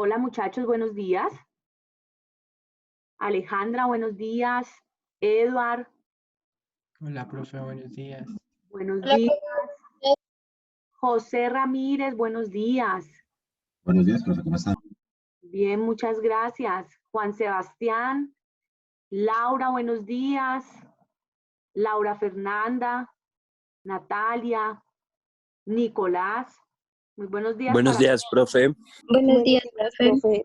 Hola muchachos, buenos días. Alejandra, buenos días. Edward, Hola, profe, buenos días. buenos Hola, días. profe. José Ramírez, buenos días. Buenos días, profe, ¿cómo están? Bien, muchas gracias. Juan Sebastián, Laura, buenos días. Laura Fernanda, Natalia, Nicolás. Muy buenos días Buenos para días, todos. profe. Buenos días, profe.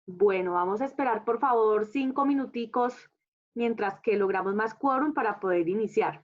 Bueno, vamos a esperar por favor 5 minuticos mientras que logramos más quórum para poder iniciar.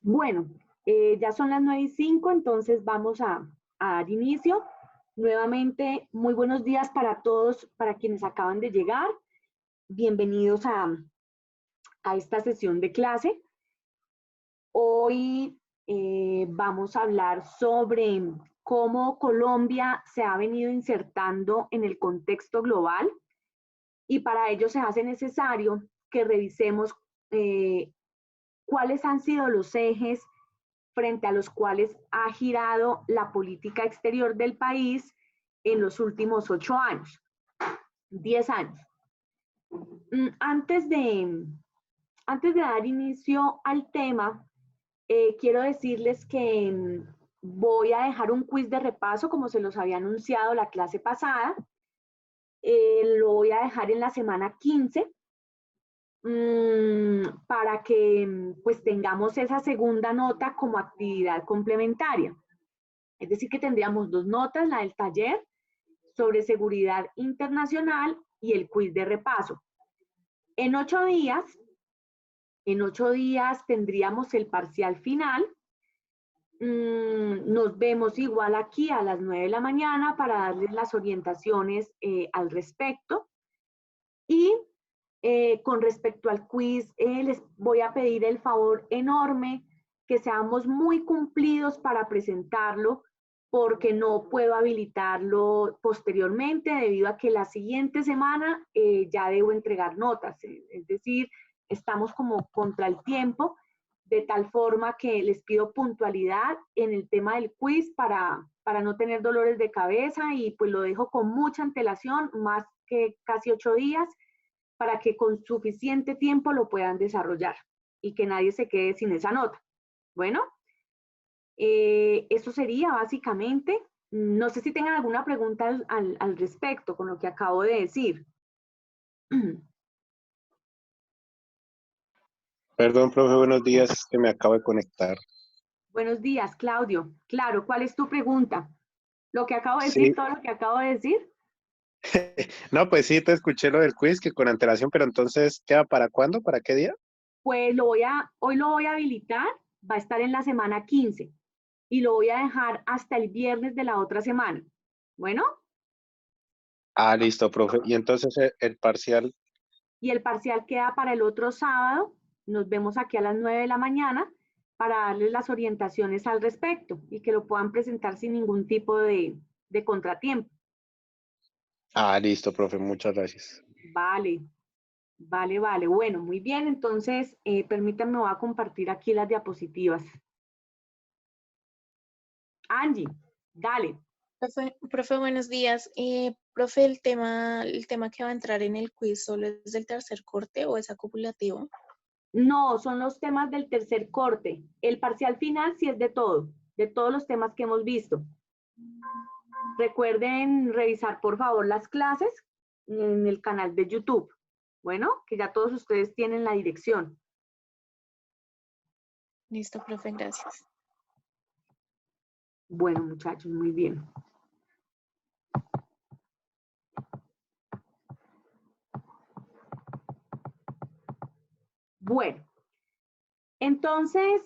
Bueno, ya son las 9:05, entonces vamos a dar inicio. Nuevamente, muy buenos días para todos, para quienes acaban de llegar. Bienvenidos a esta sesión de clase. Hoy vamos a hablar sobre cómo Colombia se ha venido insertando en el contexto global y para ello se hace necesario que revisemos cuáles han sido los ejes frente a los cuales ha girado la política exterior del país en los últimos 8 años, 10 años. Antes de dar inicio al tema, quiero decirles que voy a dejar un quiz de repaso, como se los había anunciado la clase pasada. Lo voy a dejar en la semana 15 para que pues tengamos esa segunda nota como actividad complementaria. Es decir, que tendríamos 2 notas, la del taller sobre seguridad internacional y el quiz de repaso. En 8 días tendríamos el parcial final. Nos vemos igual aquí a las 9 de la mañana para darles las orientaciones al respecto. Y con respecto al quiz, les voy a pedir el favor enorme que seamos muy cumplidos para presentarlo, porque no puedo habilitarlo posteriormente debido a que la siguiente semana ya debo entregar notas. Es decir, estamos como contra el tiempo, de tal forma que les pido puntualidad en el tema del quiz para no tener dolores de cabeza y pues lo dejo con mucha antelación, más que casi 8 días, para que con suficiente tiempo lo puedan desarrollar y que nadie se quede sin esa nota. Bueno, eso sería básicamente. No sé si tengan alguna pregunta al respecto con lo que acabo de decir. Perdón, profe, buenos días, que me acabo de conectar. Buenos días, Claudio. Claro, ¿cuál es tu pregunta? ¿Lo que acabo de Sí, decir, todo lo que acabo de decir? no, pues sí, te escuché lo del quiz, que con antelación, pero entonces, ¿queda para cuándo? ¿Para qué día? Pues hoy lo voy a habilitar, va a estar en la semana 15 y lo voy a dejar hasta el viernes de la otra semana. Bueno, Ah, listo, profe. Y entonces el parcial, y el parcial queda para el otro sábado. Nos vemos aquí a las 9 de la mañana para darles las orientaciones al respecto y que lo puedan presentar sin ningún tipo de contratiempo. listo, profe, muchas gracias. Vale, vale. Bueno, muy bien. Entonces, permítanme, voy a compartir aquí las diapositivas. Angie, dale. Profe, buenos días. Profe, el tema que va a entrar en el quiz solo es del tercer corte o es acumulativo. No, son los temas del tercer corte. El parcial final sí es de todos los temas que hemos visto. Recuerden revisar, por favor, las clases en el canal de YouTube. Bueno, que ya todos ustedes tienen la dirección. Listo, profe, gracias. Bueno, muchachos, muy bien. Bueno, entonces,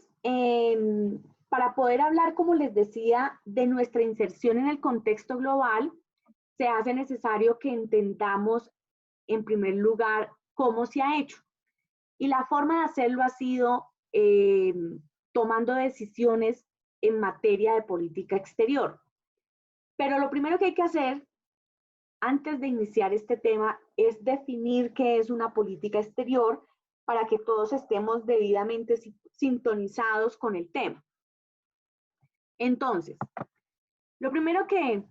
para poder hablar, como les decía, de nuestra inserción en el contexto global, se hace necesario que entendamos, en primer lugar, cómo se ha hecho. Y la forma de hacerlo ha sido tomando decisiones en materia de política exterior. Pero lo primero que hay que hacer antes de iniciar este tema es definir qué es una política exterior para que todos estemos debidamente sintonizados con el tema. Entonces, lo primero que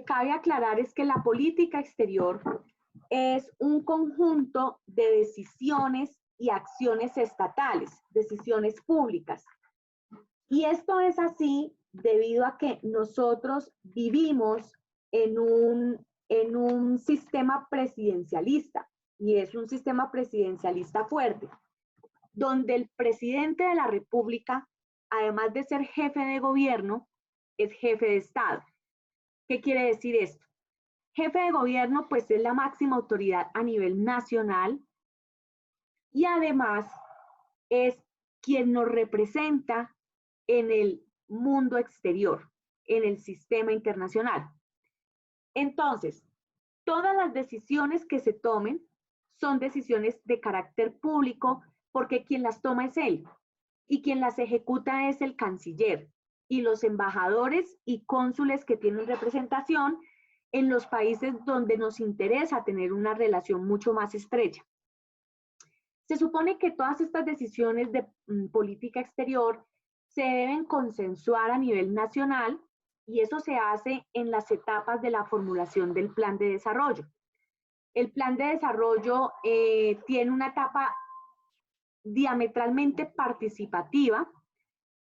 cabe aclarar es que la política exterior es un conjunto de decisiones y acciones estatales, decisiones públicas. Y esto es así debido a que nosotros vivimos en un sistema presidencialista, y es un sistema presidencialista fuerte, donde el presidente de la República, además de ser jefe de gobierno, es jefe de Estado. ¿Qué quiere decir esto? Jefe de gobierno, pues es la máxima autoridad a nivel nacional y además es quien nos representa en el mundo exterior, en el sistema internacional. Entonces, todas las decisiones que se tomen son decisiones de carácter público porque quien las toma es él y quien las ejecuta es el canciller y los embajadores y cónsules que tienen representación en los países donde nos interesa tener una relación mucho más estrecha. Se supone que todas estas decisiones de política exterior se deben consensuar a nivel nacional y eso se hace en las etapas de la formulación del plan de desarrollo. El plan de desarrollo tiene una etapa diametralmente participativa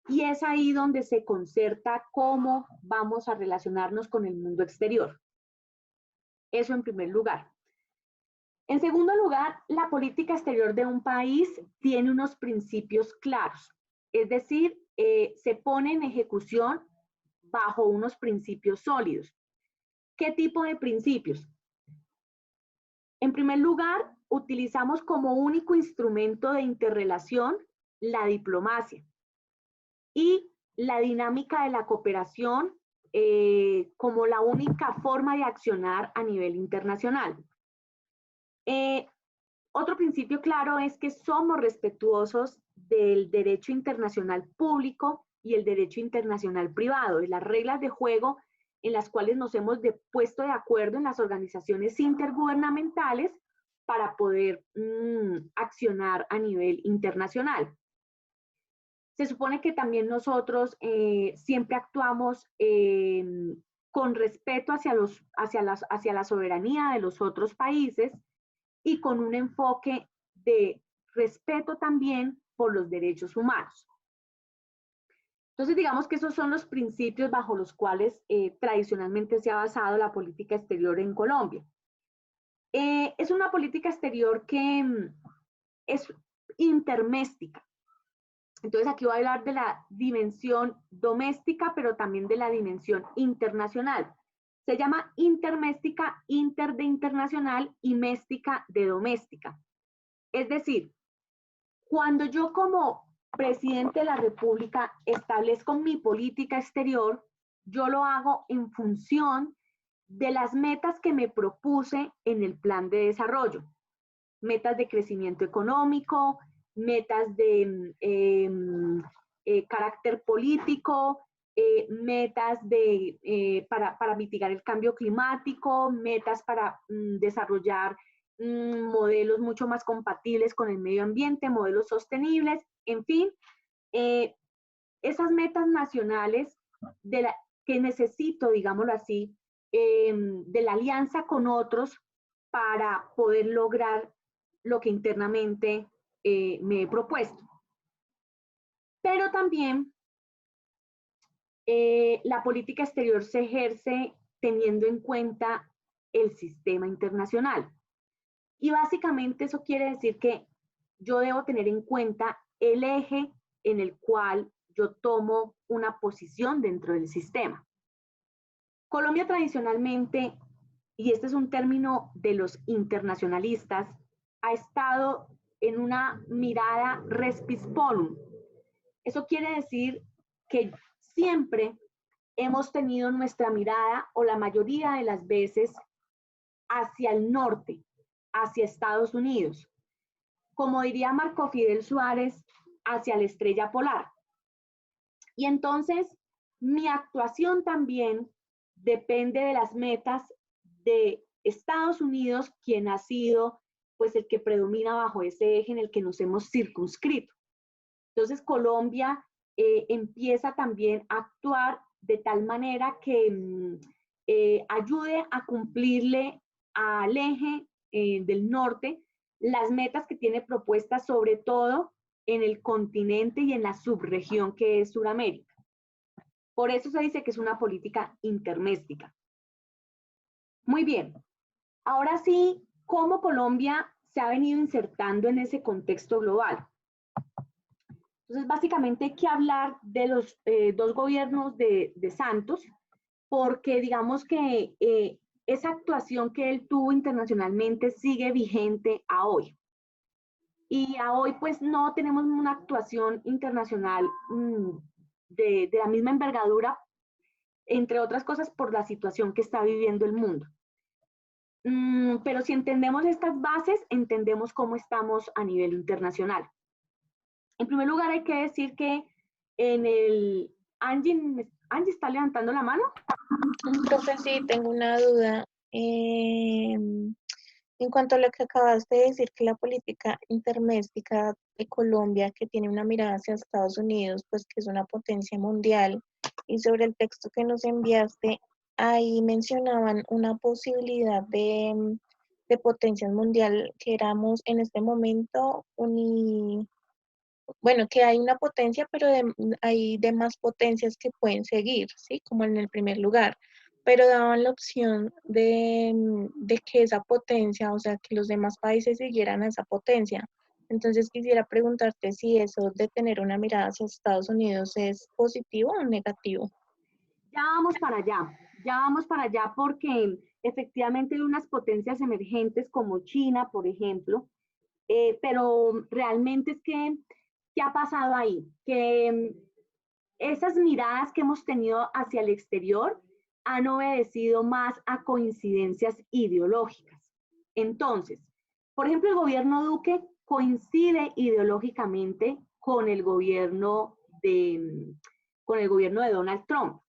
y es ahí donde se concerta cómo vamos a relacionarnos con el mundo exterior. Eso en primer lugar. En segundo lugar, la política exterior de un país tiene unos principios claros, es decir, se pone en ejecución bajo unos principios sólidos. ¿Qué tipo de principios? En primer lugar, utilizamos como único instrumento de interrelación la diplomacia y la dinámica de la cooperación como la única forma de accionar a nivel internacional. Otro principio claro es que somos respetuosos del derecho internacional público y el derecho internacional privado, de las reglas de juego en las cuales nos hemos puesto de acuerdo en las organizaciones intergubernamentales para poder accionar a nivel internacional. Se supone que también nosotros siempre actuamos con respeto hacia la soberanía de los otros países y con un enfoque de respeto también por los derechos humanos. Entonces, digamos que esos son los principios bajo los cuales tradicionalmente se ha basado la política exterior en Colombia. Es una política exterior que es interméstica. Entonces, aquí voy a hablar de la dimensión doméstica, pero también de la dimensión internacional. Se llama interméstica, inter de internacional y méstica de doméstica. Es decir, cuando yo como presidente de la República establezco mi política exterior, yo lo hago en función de las metas que me propuse en el plan de desarrollo. Metas de crecimiento económico, metas de carácter político, metas para mitigar el cambio climático, metas para desarrollar modelos mucho más compatibles con el medio ambiente, modelos sostenibles, en fin, esas metas nacionales que necesito, digámoslo así, de la alianza con otros para poder lograr lo que internamente me he propuesto. Pero también la política exterior se ejerce teniendo en cuenta el sistema internacional. Y básicamente eso quiere decir que yo debo tener en cuenta el eje en el cual yo tomo una posición dentro del sistema. Colombia tradicionalmente, y este es un término de los internacionalistas, ha estado en una mirada respis polum. Eso quiere decir que siempre hemos tenido nuestra mirada, o la mayoría de las veces, hacia el norte, hacia Estados Unidos. Como diría Marco Fidel Suárez, hacia la estrella polar. Y entonces, mi actuación también depende de las metas de Estados Unidos, quien ha sido pues el que predomina bajo ese eje en el que nos hemos circunscrito. Entonces, Colombia empieza también a actuar de tal manera que ayude a cumplirle al eje del norte las metas que tiene propuestas, sobre todo en el continente y en la subregión que es Sudamérica. Por eso se dice que es una política interméstica. Muy bien. Ahora sí, ¿cómo Colombia se ha venido insertando en ese contexto global? Entonces, básicamente hay que hablar de los dos gobiernos de Santos, porque digamos que esa actuación que él tuvo internacionalmente sigue vigente a hoy. Y a hoy pues no tenemos una actuación internacional de la misma envergadura entre otras cosas por la situación que está viviendo el mundo. Pero si entendemos estas bases, entendemos cómo estamos a nivel internacional. En primer lugar, hay que decir que en el... Angie está levantando la mano. Profe, sí, tengo una duda. En cuanto a lo que acabas de decir, que la política intermédica de Colombia, que tiene una mirada hacia Estados Unidos, pues que es una potencia mundial, y sobre el texto que nos enviaste, ahí mencionaban una posibilidad de potencia mundial, que éramos en este momento bueno, que hay una potencia, pero hay demás potencias que pueden seguir, ¿sí? Como en el primer lugar, pero daban la opción de que esa potencia, o sea, que los demás países siguieran a esa potencia. Entonces quisiera preguntarte si eso de tener una mirada hacia Estados Unidos es positivo o negativo. Ya vamos para allá porque efectivamente hay unas potencias emergentes como China, por ejemplo, pero realmente es que, ¿qué ha pasado ahí? Que esas miradas que hemos tenido hacia el exterior han obedecido más a coincidencias ideológicas. Entonces, por ejemplo, el gobierno Duque coincide ideológicamente con el gobierno de Donald Trump.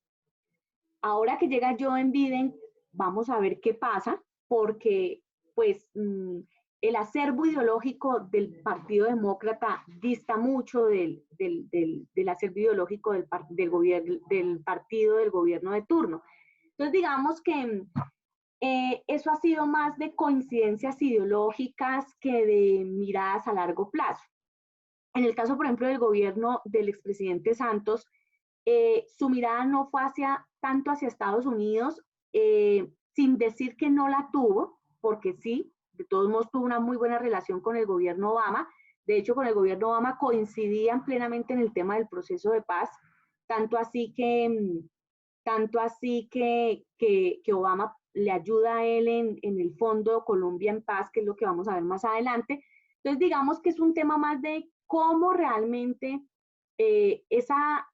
Ahora que llega Joe Biden, vamos a ver qué pasa, porque pues el acervo ideológico del Partido Demócrata dista mucho del acervo ideológico del partido del gobierno de turno. Entonces digamos que eso ha sido más de coincidencias ideológicas que de miradas a largo plazo. En el caso, por ejemplo, del gobierno del expresidente Santos, su mirada no fue tanto hacia Estados Unidos, sin decir que no la tuvo, porque sí, de todos modos tuvo una muy buena relación con el gobierno Obama. De hecho, con el gobierno Obama coincidían plenamente en el tema del proceso de paz, tanto así que Obama le ayuda a él en el Fondo Colombia en Paz, que es lo que vamos a ver más adelante. Entonces, digamos que es un tema más de cómo realmente esa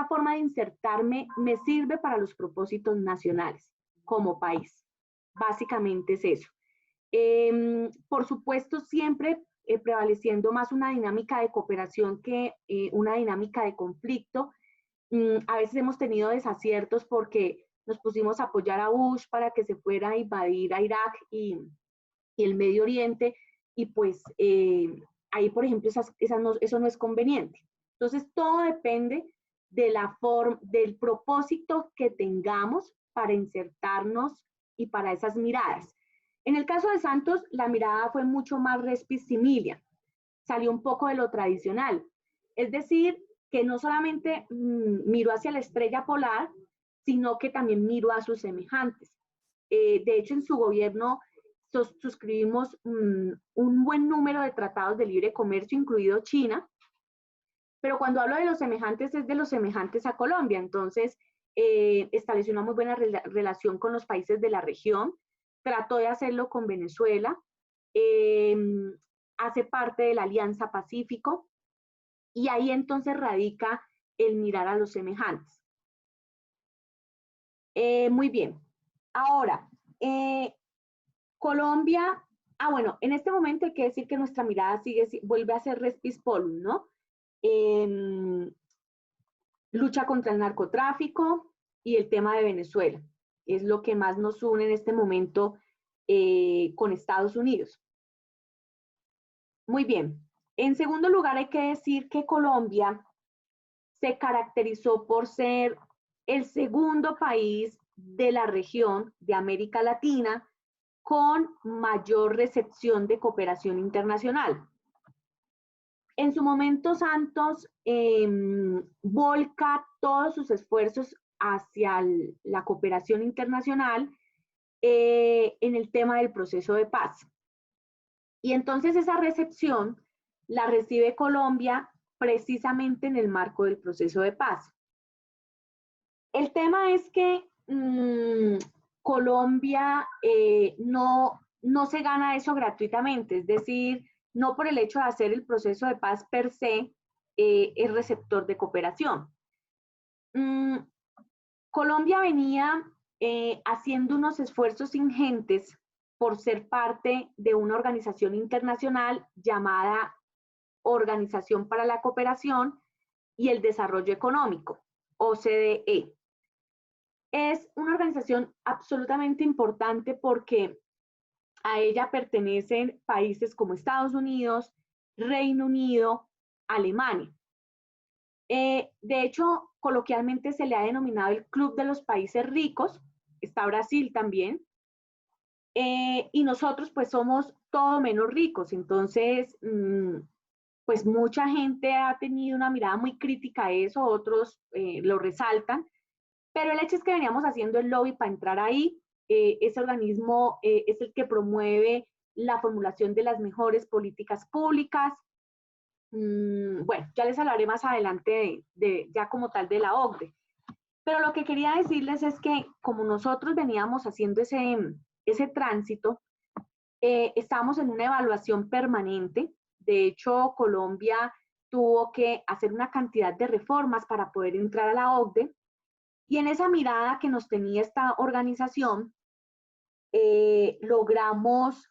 forma de insertarme me sirve para los propósitos nacionales como país. Básicamente es eso. Por supuesto, siempre prevaleciendo más una dinámica de cooperación que una dinámica de conflicto. A veces hemos tenido desaciertos porque nos pusimos a apoyar a Bush para que se fuera a invadir a Irak y el Medio Oriente, y pues ahí, por ejemplo, eso no es conveniente. Entonces, todo depende de del propósito que tengamos para insertarnos y para esas miradas. En el caso de Santos, la mirada fue mucho más respis similia, salió un poco de lo tradicional. Es decir, que no solamente miró hacia la estrella polar, sino que también miró a sus semejantes. De hecho, en su gobierno suscribimos un buen número de tratados de libre comercio, incluido China, pero cuando hablo de los semejantes es de los semejantes a Colombia. Entonces, estableció una muy buena relación con los países de la región, trató de hacerlo con Venezuela, hace parte de la Alianza Pacífico, y ahí entonces radica el mirar a los semejantes. Muy bien. Ahora, Colombia, bueno, en este momento hay que decir que nuestra mirada vuelve a ser respis polum, ¿no? Lucha contra el narcotráfico y el tema de Venezuela. Es lo que más nos une en este momento con Estados Unidos. Muy bien. En segundo lugar, hay que decir que Colombia se caracterizó por ser el segundo país de la región de América Latina con mayor recepción de cooperación internacional. En su momento, Santos volca todos sus esfuerzos hacia la cooperación internacional en el tema del proceso de paz. Y entonces esa recepción la recibe Colombia precisamente en el marco del proceso de paz. El tema es que Colombia no se gana eso gratuitamente, es decir, no por el hecho de hacer el proceso de paz per se es receptor de cooperación. Colombia venía haciendo unos esfuerzos ingentes por ser parte de una organización internacional llamada Organización para la Cooperación y el Desarrollo Económico, OCDE. Es una organización absolutamente importante porque a ella pertenecen países como Estados Unidos, Reino Unido, Alemania. De hecho, coloquialmente se le ha denominado el Club de los Países Ricos, está Brasil también, y nosotros pues somos todo menos ricos, entonces pues mucha gente ha tenido una mirada muy crítica a eso, otros lo resaltan, pero el hecho es que veníamos haciendo el lobby para entrar ahí. Ese organismo es el que promueve la formulación de las mejores políticas públicas. Bueno, ya les hablaré más adelante ya como tal de la OCDE. Pero lo que quería decirles es que como nosotros veníamos haciendo ese tránsito, estábamos en una evaluación permanente. De hecho, Colombia tuvo que hacer una cantidad de reformas para poder entrar a la OCDE. Y en esa mirada que nos tenía esta organización, logramos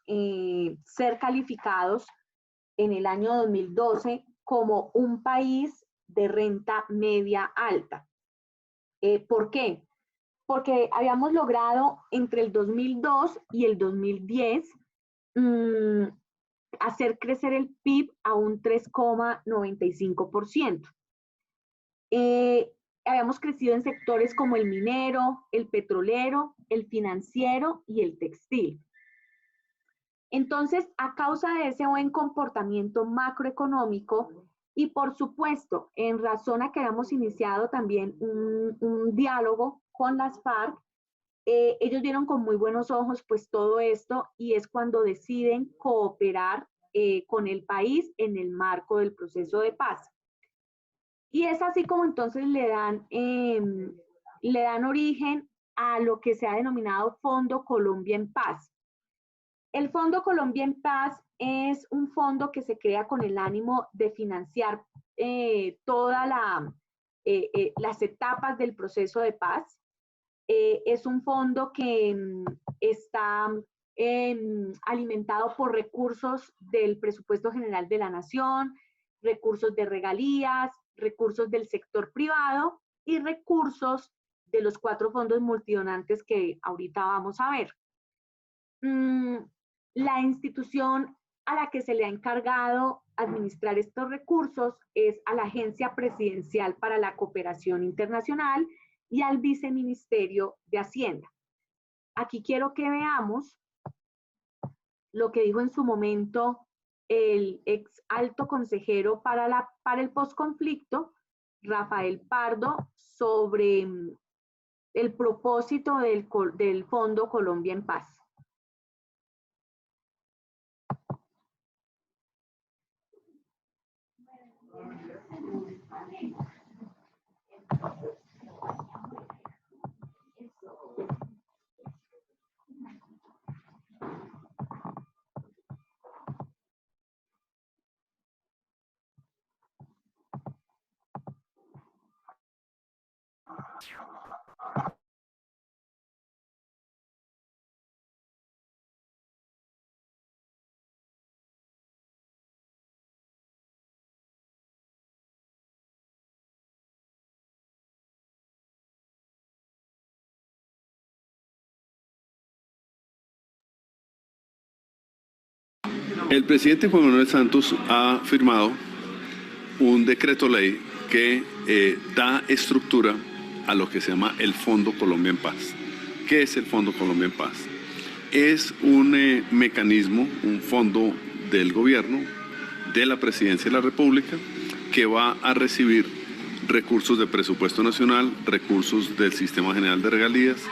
ser calificados en el año 2012 como un país de renta media alta. ¿Por qué? Porque habíamos logrado entre el 2002 y el 2010 hacer crecer el PIB a un 3,95%. Habíamos crecido en sectores como el minero, el petrolero, el financiero y el textil. Entonces, a causa de ese buen comportamiento macroeconómico y por supuesto, en razón a que habíamos iniciado también un diálogo con las FARC, ellos vieron con muy buenos ojos pues todo esto y es cuando deciden cooperar con el país en el marco del proceso de paz. Y es así como entonces le dan origen a lo que se ha denominado Fondo Colombia en Paz. El Fondo Colombia en Paz es un fondo que se crea con el ánimo de financiar todas las etapas del proceso de paz. Es un fondo que está alimentado por recursos del presupuesto general de la nación, recursos de regalías, recursos del sector privado y recursos de los 4 fondos multidonantes que ahorita vamos a ver. La institución a la que se le ha encargado administrar estos recursos es a la Agencia Presidencial para la Cooperación Internacional y al Viceministerio de Hacienda. Aquí quiero que veamos lo que dijo en su momento el ex alto consejero para el posconflicto, Rafael Pardo, sobre el propósito del Fondo Colombia en Paz. El presidente Juan Manuel Santos ha firmado un decreto ley que da estructura a lo que se llama el Fondo Colombia en Paz. ¿Qué es el Fondo Colombia en Paz? Es un mecanismo, un fondo del gobierno, de la Presidencia de la República, que va a recibir recursos de presupuesto nacional, recursos del Sistema General de Regalías,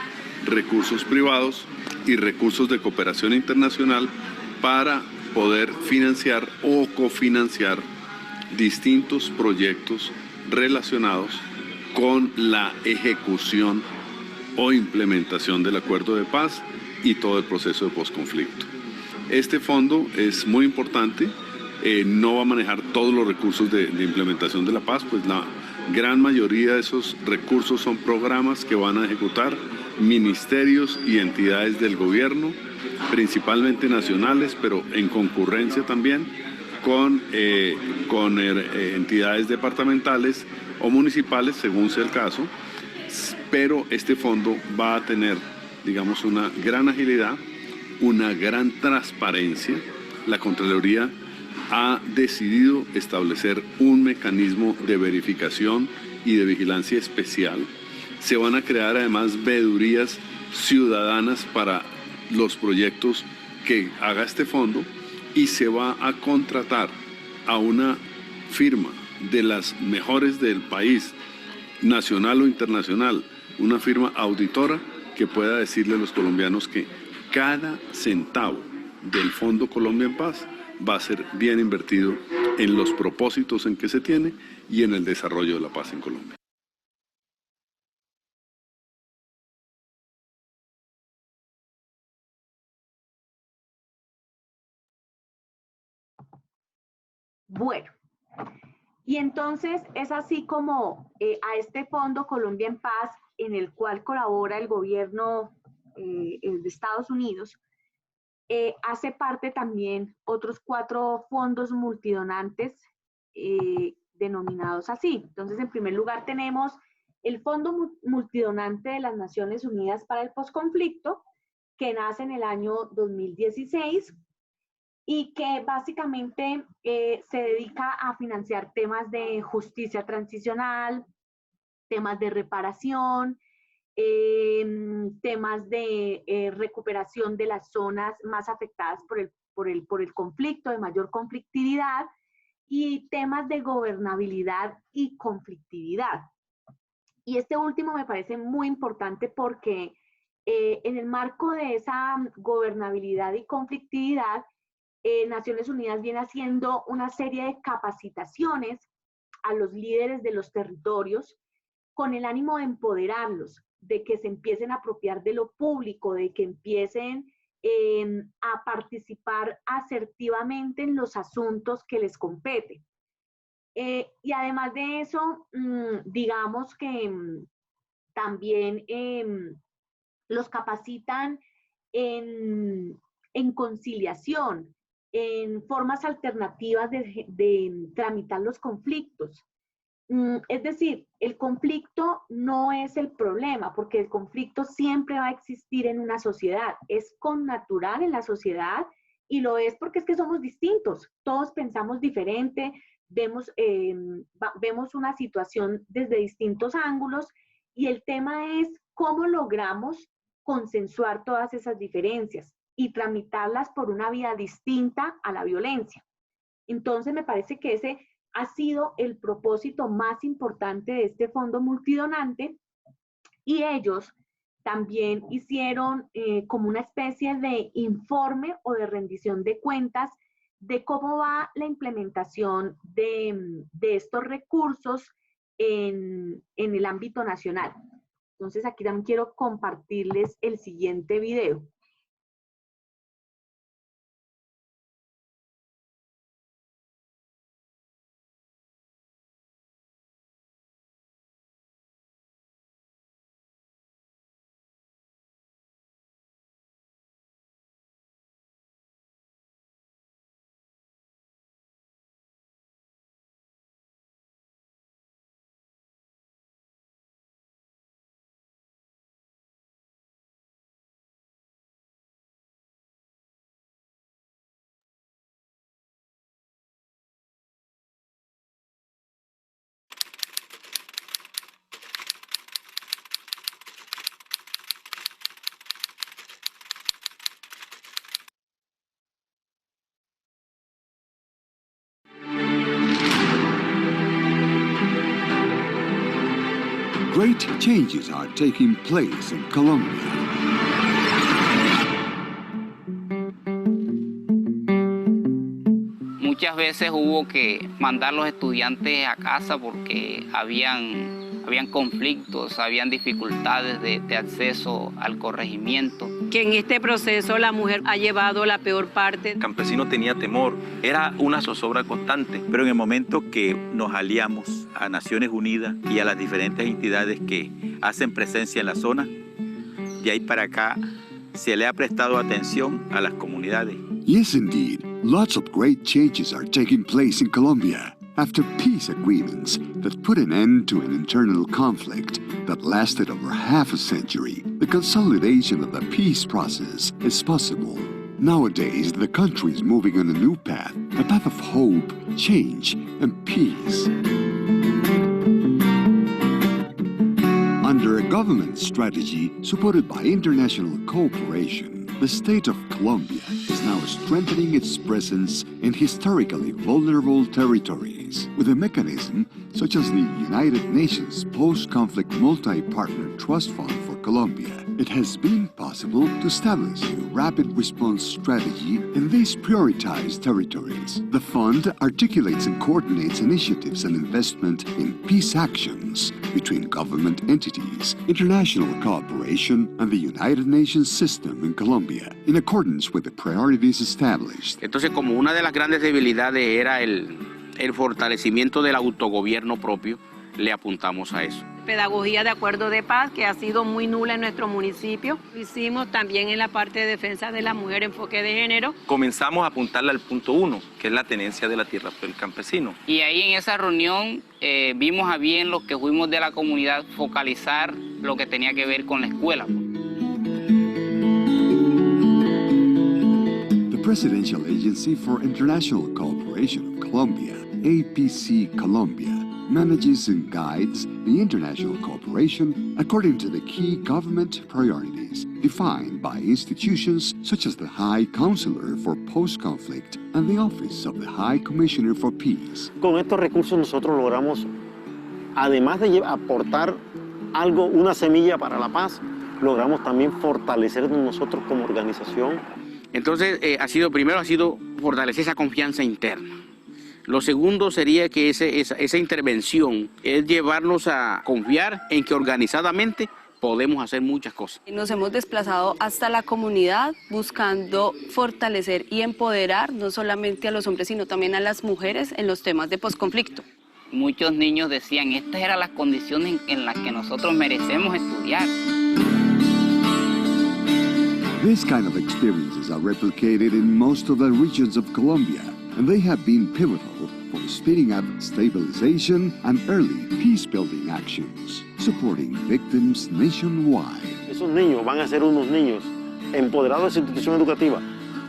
recursos privados y recursos de cooperación internacional para poder financiar o cofinanciar distintos proyectos relacionados con la ejecución o implementación del acuerdo de paz y todo el proceso de posconflicto. Este fondo es muy importante, no va a manejar todos los recursos de implementación de la paz, pues gran mayoría de esos recursos son programas que van a ejecutar ministerios y entidades del gobierno, principalmente nacionales, pero en concurrencia también con entidades departamentales o municipales, según sea el caso, pero este fondo va a tener, digamos, una gran agilidad, una gran transparencia. La Contraloría ha decidido establecer un mecanismo de verificación y de vigilancia especial. Se van a crear además veedurías ciudadanas para los proyectos que haga este fondo y se va a contratar a una firma de las mejores del país, nacional o internacional, una firma auditora que pueda decirle a los colombianos que cada centavo del Fondo Colombia en Paz va a ser bien invertido en los propósitos en que se tiene y en el desarrollo de la paz en Colombia. Bueno, y entonces es así como a este Fondo Colombia en Paz, en el cual colabora el gobierno de Estados Unidos, hace parte también otros 4 fondos multidonantes denominados así. Entonces, en primer lugar tenemos el Fondo Multidonante de las Naciones Unidas para el Postconflicto, que nace en el año 2016 y que básicamente se dedica a financiar temas de justicia transicional, temas de reparación, temas de recuperación de las zonas más afectadas por el conflicto, de mayor conflictividad, y temas de gobernabilidad y conflictividad. Y este último me parece muy importante porque en el marco de esa gobernabilidad y conflictividad, Naciones Unidas viene haciendo una serie de capacitaciones a los líderes de los territorios con el ánimo de empoderarlos, de que se empiecen a apropiar de lo público, de que empiecen a participar asertivamente en los asuntos que les competen. Y además de eso, digamos que también los capacitan en conciliación, en formas alternativas de tramitar los conflictos. Es decir, el conflicto no es el problema, porque el conflicto siempre va a existir en una sociedad. Es connatural en la sociedad y lo es porque es que somos distintos. Todos pensamos diferente, vemos una situación desde distintos ángulos y el tema es cómo logramos consensuar todas esas diferencias y tramitarlas por una vía distinta a la violencia. Entonces, me parece que ese ha sido el propósito más importante de este fondo multidonante y ellos también hicieron como una especie de informe o de rendición de cuentas de cómo va la implementación de estos recursos en el ámbito nacional. Entonces, aquí también quiero compartirles el siguiente video. Great changes are taking place in Colombia. Muchas veces hubo que mandar los estudiantes a casa porque habían habían conflictos, habían dificultades de acceso al corregimiento. Que en este proceso la mujer ha llevado la peor parte. El campesino tenía temor, era una zozobra constante. Pero en el momento que nos aliamos a Naciones Unidas y a las diferentes entidades que hacen presencia en la zona, de ahí para acá se le ha prestado atención a las comunidades. Yes, indeed, lots of great changes are taking place in Colombia. After peace agreements that put an end to an internal conflict that lasted over half a century, the consolidation of the peace process is possible. Nowadays, the country is moving on a new path, a path of hope, change, and peace. Under a government strategy supported by international cooperation, the state of Colombia is now strengthening its presence in historically vulnerable territories with a mechanism such as the United Nations Post-Conflict Multi-Partner Trust Fund for Colombia. It has been possible to establish a rapid response strategy in these prioritized territories. The fund articulates and coordinates initiatives and investment in peace actions between government entities, international cooperation, and the United Nations system in Colombia, in accordance with the priorities established. Entonces, como una de las grandes debilidades era el fortalecimiento del autogobierno propio, le apuntamos a eso. Pedagogía de acuerdo de paz, que ha sido muy nula en nuestro municipio. Lo hicimos también en la parte de defensa de la mujer, enfoque de género. Comenzamos a apuntarle al punto 1, que es la tenencia de la tierra por el campesino. Y ahí en esa reunión vimos a bien los que fuimos de la comunidad focalizar lo que tenía que ver con la escuela. The Presidential Agency for International Cooperation of Colombia, APC Colombia, manages and guides the international cooperation according to the key government priorities defined by institutions such as the High Counselor for Post-Conflict and the Office of the High Commissioner for Peace. Con estos recursos nosotros logramos, además de aportar algo, una semilla para la paz, logramos también fortalecernos nosotros como organización. Entonces, primero ha sido fortalecer esa confianza interna. Lo segundo sería que esa intervención es llevarnos a confiar en que organizadamente podemos hacer muchas cosas. Nos hemos desplazado hasta la comunidad buscando fortalecer y empoderar no solamente a los hombres, sino también a las mujeres en los temas de posconflicto. Muchos niños decían, estas eran las condiciones en las que nosotros merecemos estudiar. This kind of experiences are replicated in most of the regions of Colombia, and they have been pivotal for speeding up stabilization and early peace-building actions, supporting victims nationwide. Esos niños van a ser unos niños empoderados de esa institución educativa,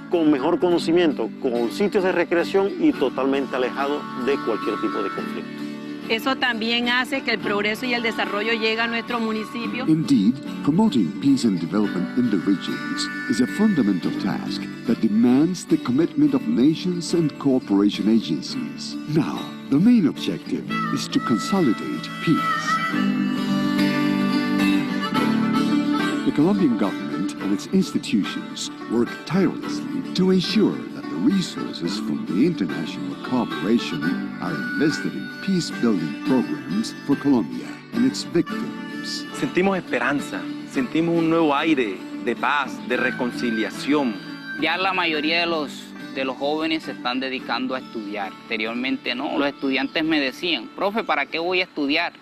con mejor conocimiento, con sitios de recreación y totalmente alejados de cualquier tipo de conflicto. Eso también hace que el progreso y el desarrollo llegue a nuestro municipio. Indeed, promoting peace and development in the regions is a fundamental task that demands the commitment of nations and cooperation agencies. Now, the main objective is to consolidate peace. The Colombian government and its institutions work tirelessly to ensure that the resources from the international cooperation are invested in peace-building programs for Colombia and its victims. Sentimos esperanza, sentimos un nuevo aire de paz, de reconciliación. Ya la mayoría de los jóvenes se están dedicando a estudiar. Anteriormente no, los estudiantes me decían, profe, ¿para qué voy a estudiar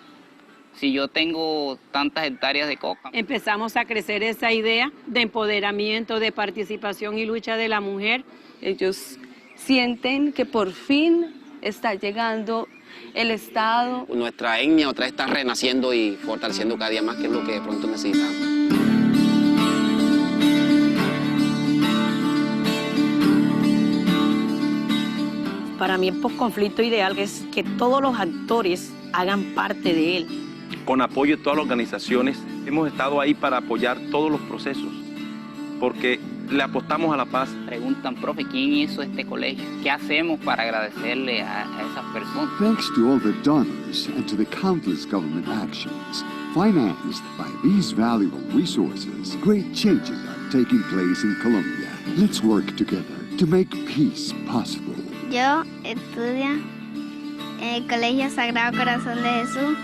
si yo tengo tantas hectáreas de coca? Empezamos a crecer esa idea de empoderamiento, de participación y lucha de la mujer. Ellos sienten que por fin está llegando el Estado. Nuestra etnia otra vez está renaciendo y fortaleciendo cada día más, que es lo que de pronto necesitamos. Para mí el posconflicto ideal es que todos los actores hagan parte de él. Con apoyo de todas las organizaciones, hemos estado ahí para apoyar todos los procesos, porque le apostamos a la paz. Preguntan, profe, ¿quién hizo este colegio? ¿Qué hacemos para agradecerle a esas personas? Thanks to all the donors and to the countless government actions financed by these valuable resources, great changes are taking place in Colombia. Let's work together to make peace possible. Yo estudio en el Colegio Sagrado Corazón de Jesús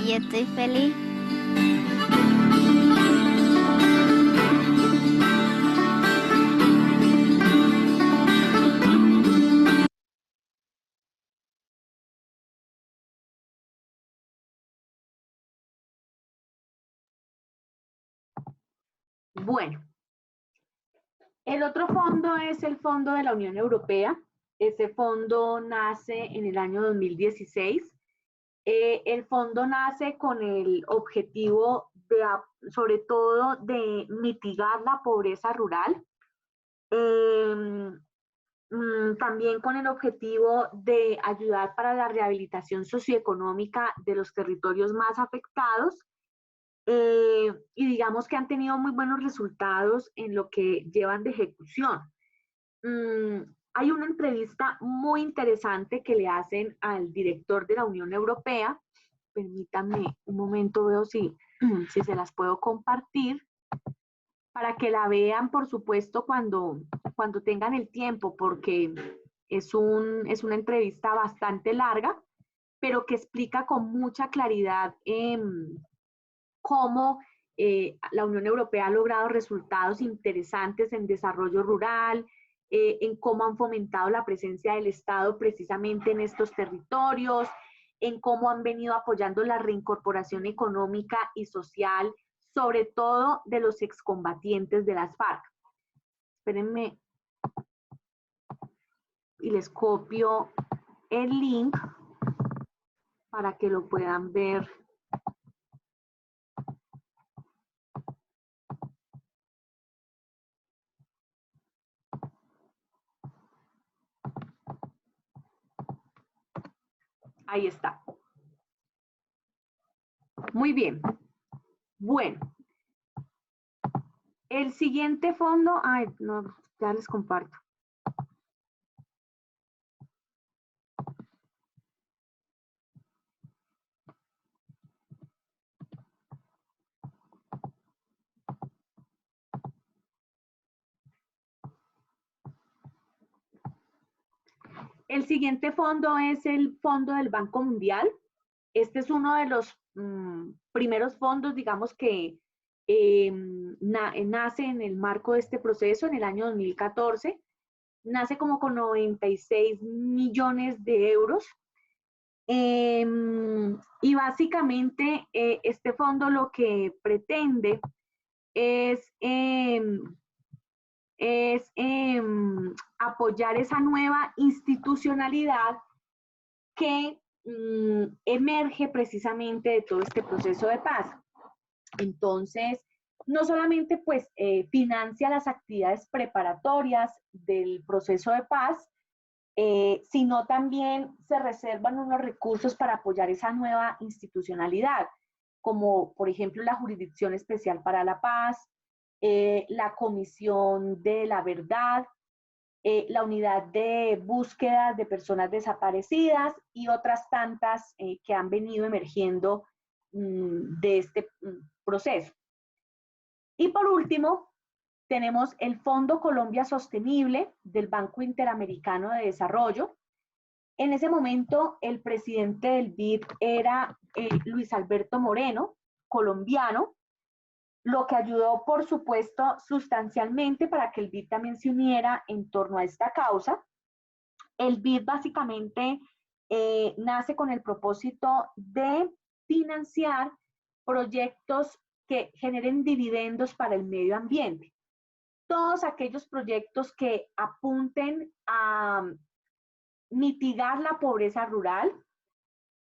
y estoy feliz. Bueno, el otro fondo es el Fondo de la Unión Europea. Ese fondo nace en el año 2016. El fondo nace con el objetivo de, sobre todo, de mitigar la pobreza rural. También con el objetivo de ayudar para la rehabilitación socioeconómica de los territorios más afectados. Y digamos que han tenido muy buenos resultados en lo que llevan de ejecución. Hay una entrevista muy interesante que le hacen al director de la Unión Europea. Permítanme un momento, veo si se las puedo compartir, para que la vean, por supuesto, cuando tengan el tiempo, porque es una entrevista bastante larga, pero que explica con mucha claridad cómo la Unión Europea ha logrado resultados interesantes en desarrollo rural, en cómo han fomentado la presencia del Estado precisamente en estos territorios, en cómo han venido apoyando la reincorporación económica y social, sobre todo de los excombatientes de las FARC. Espérenme y les copio el link para que lo puedan ver. Ahí está. Muy bien. Bueno. El siguiente fondo, ay, no, ya les comparto. El siguiente fondo es el fondo del Banco Mundial. Este es uno de los primeros fondos, digamos, que nace en el marco de este proceso en el año 2014. Nace como con 96 millones de euros. Y básicamente este fondo lo que pretende es apoyar esa nueva institucionalidad que emerge precisamente de todo este proceso de paz. Entonces, no solamente pues financia las actividades preparatorias del proceso de paz, sino también se reservan unos recursos para apoyar esa nueva institucionalidad, como por ejemplo la Jurisdicción Especial para la Paz, la Comisión de la Verdad, la Unidad de Búsqueda de Personas Desaparecidas y otras tantas que han venido emergiendo de este proceso. Y por último, tenemos el Fondo Colombia Sostenible del Banco Interamericano de Desarrollo. En ese momento, el presidente del BID era Luis Alberto Moreno, colombiano, lo que ayudó, por supuesto, sustancialmente para que el BID también se uniera en torno a esta causa. El BID básicamente nace con el propósito de financiar proyectos que generen dividendos para el medio ambiente. Todos aquellos proyectos que apunten a mitigar la pobreza rural,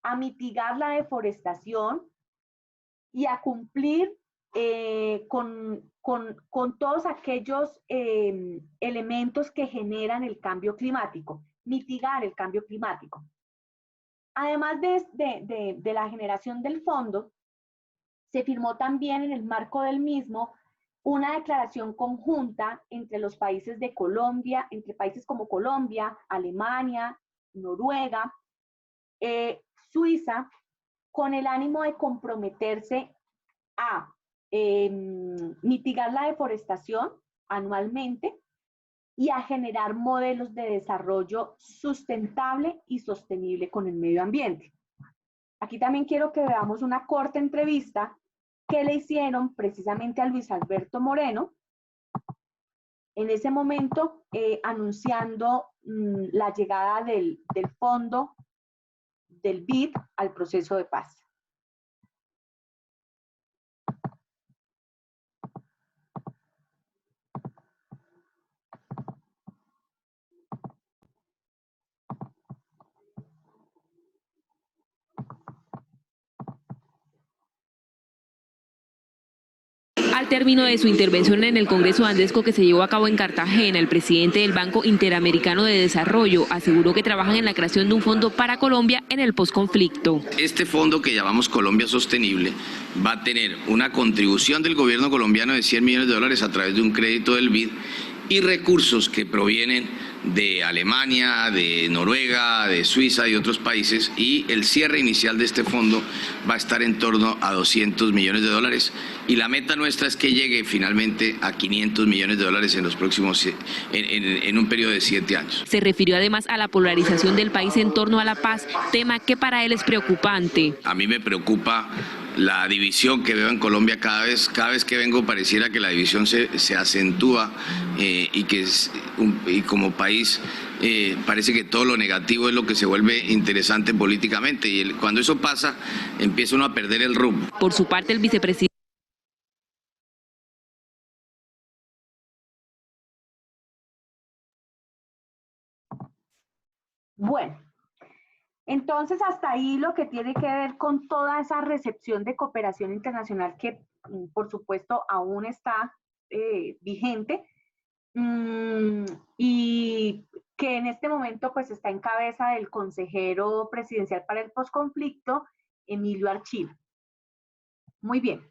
a mitigar la deforestación y a cumplir con todos aquellos elementos que generan el cambio climático, mitigar el cambio climático. Además de la generación del fondo, se firmó también en el marco del mismo una declaración conjunta entre los países de Colombia, entre países como Colombia, Alemania, Noruega, Suiza, con el ánimo de comprometerse a mitigar la deforestación anualmente y a generar modelos de desarrollo sustentable y sostenible con el medio ambiente. Aquí también quiero que veamos una corta entrevista que le hicieron precisamente a Luis Alberto Moreno, en ese momento anunciando la llegada del fondo del BID al proceso de paz. Al término de su intervención en el Congreso Andesco que se llevó a cabo en Cartagena, el presidente del Banco Interamericano de Desarrollo aseguró que trabajan en la creación de un fondo para Colombia en el posconflicto. Este fondo que llamamos Colombia Sostenible va a tener una contribución del gobierno colombiano de $100 millones a través de un crédito del BID y recursos que provienen de Alemania, de Noruega, de Suiza y otros países, y el cierre inicial de este fondo va a estar en torno a $200 millones, y la meta nuestra es que llegue finalmente a $500 millones en los próximos, en un periodo de 7 años. Se refirió además a la polarización del país en torno a la paz, tema que para él es preocupante. A mí me preocupa la división que veo en Colombia cada vez que vengo pareciera que la división se acentúa y como país parece que todo lo negativo es lo que se vuelve interesante políticamente y cuando eso pasa empieza uno a perder el rumbo. Por su parte el vicepresidente Bueno, entonces hasta ahí lo que tiene que ver con toda esa recepción de cooperación internacional que por supuesto aún está vigente y que en este momento pues está en cabeza del consejero presidencial para el posconflicto, Emilio Archila. Muy bien.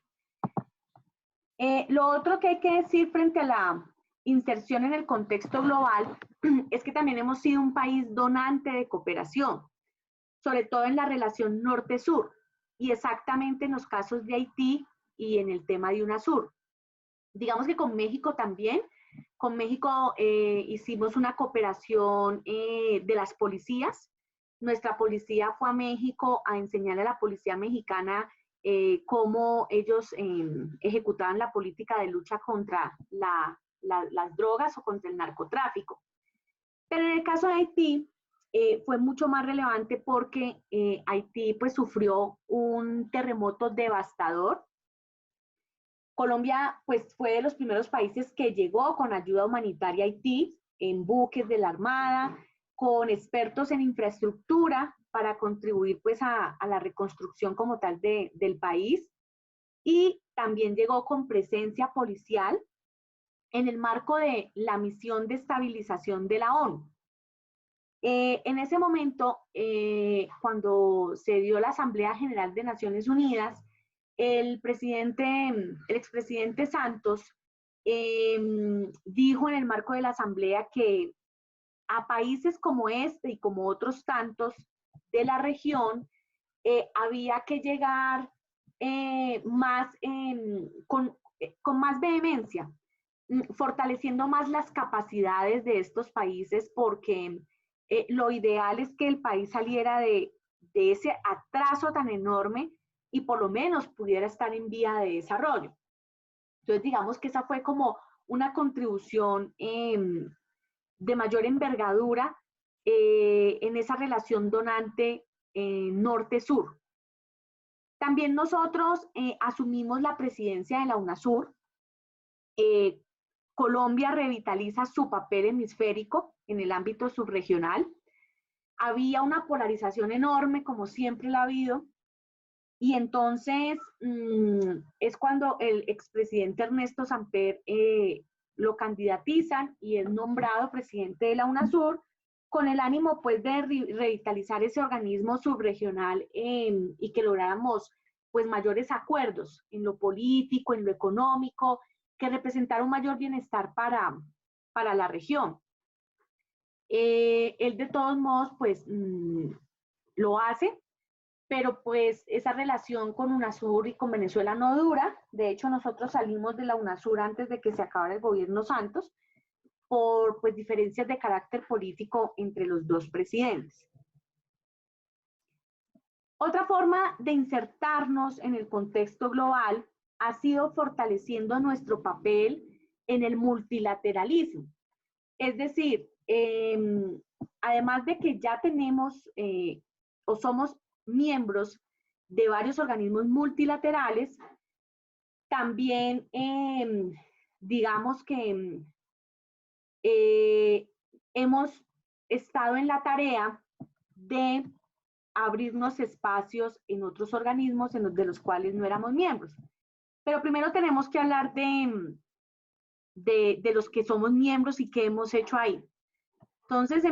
Lo otro que hay que decir frente a la inserción en el contexto global es que también hemos sido un país donante de cooperación, sobre todo en la relación norte-sur, y exactamente en los casos de Haití y en el tema de UNASUR. Digamos que con México también, con México hicimos una cooperación de las policías. Nuestra policía fue a México a enseñarle a la policía mexicana cómo ellos ejecutaban la política de lucha contra las drogas o contra el narcotráfico. Pero en el caso de Haití, fue mucho más relevante porque Haití pues sufrió un terremoto devastador. Colombia pues fue de los primeros países que llegó con ayuda humanitaria a Haití, en buques de la Armada, con expertos en infraestructura para contribuir pues a la reconstrucción como tal del país, y también llegó con presencia policial en el marco de la misión de estabilización de la ONU. En ese momento, cuando se dio la Asamblea General de Naciones Unidas, el expresidente Santos dijo en el marco de la Asamblea que a países como este y como otros tantos de la región había que llegar con más vehemencia, fortaleciendo más las capacidades de estos países, porque lo ideal es que el país saliera de ese atraso tan enorme y por lo menos pudiera estar en vía de desarrollo. Entonces, digamos que esa fue como una contribución de mayor envergadura en esa relación donante norte-sur. También nosotros asumimos la presidencia de la UNASUR. Colombia revitaliza su papel hemisférico en el ámbito subregional. Había una polarización enorme, como siempre la ha habido, y entonces es cuando el expresidente Ernesto Samper lo candidatizan y es nombrado presidente de la UNASUR, con el ánimo pues de revitalizar ese organismo subregional y que lográramos pues mayores acuerdos en lo político, en lo económico, que representara un mayor bienestar para la región. Él de todos modos pues lo hace, pero pues esa relación con UNASUR y con Venezuela no dura. De hecho, nosotros salimos de la UNASUR antes de que se acabara el gobierno Santos por pues diferencias de carácter político entre los dos presidentes. Otra forma de insertarnos en el contexto global ha sido fortaleciendo nuestro papel en el multilateralismo. Es decir, además de que ya tenemos o somos miembros de varios organismos multilaterales, también digamos que hemos estado en la tarea de abrirnos espacios en otros organismos de los cuales no éramos miembros. Pero primero tenemos que hablar de los que somos miembros y qué hemos hecho ahí. Entonces,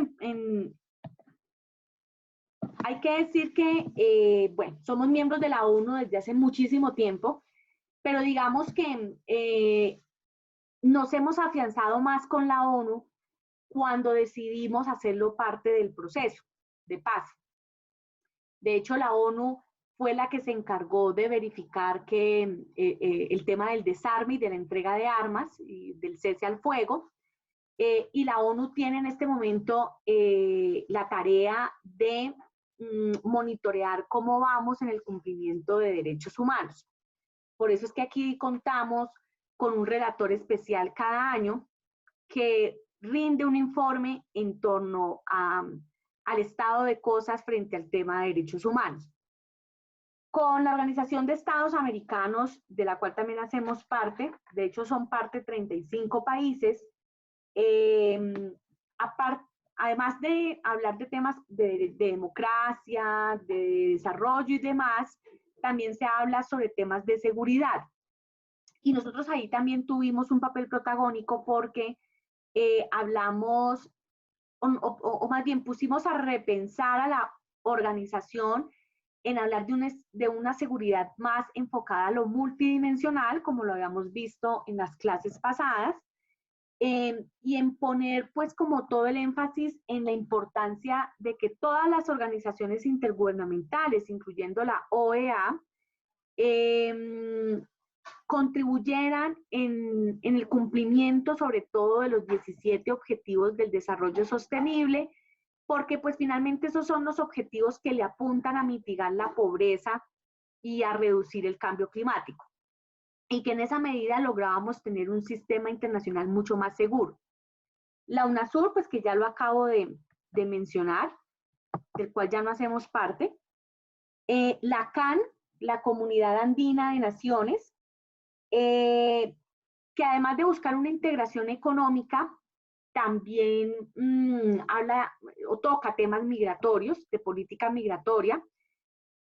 hay que decir que, bueno, somos miembros de la ONU desde hace muchísimo tiempo, pero digamos que nos hemos afianzado más con la ONU cuando decidimos hacerlo parte del proceso de paz. De hecho, la ONU fue la que se encargó de verificar que el tema del desarme y de la entrega de armas y del cese al fuego, y la ONU tiene en este momento la tarea de monitorear cómo vamos en el cumplimiento de derechos humanos. Por eso es que aquí contamos con un relator especial cada año que rinde un informe en torno al estado de cosas frente al tema de derechos humanos. Con la Organización de Estados Americanos, de la cual también hacemos parte, de hecho son parte 35 países, además de hablar de temas de democracia, de desarrollo y demás, también se habla sobre temas de seguridad. Y nosotros ahí también tuvimos un papel protagónico porque hablamos, o más bien pusimos a repensar a la organización en hablar de una seguridad más enfocada a lo multidimensional, como lo habíamos visto en las clases pasadas, y en poner pues como todo el énfasis en la importancia de que todas las organizaciones intergubernamentales, incluyendo la OEA, contribuyeran en el cumplimiento sobre todo de los 17 objetivos del desarrollo sostenible, porque pues finalmente esos son los objetivos que le apuntan a mitigar la pobreza y a reducir el cambio climático. Y que en esa medida lográbamos tener un sistema internacional mucho más seguro. La UNASUR, pues que ya lo acabo de mencionar, del cual ya no hacemos parte. La CAN, la Comunidad Andina de Naciones, que además de buscar una integración económica, también habla o toca temas migratorios, de política migratoria.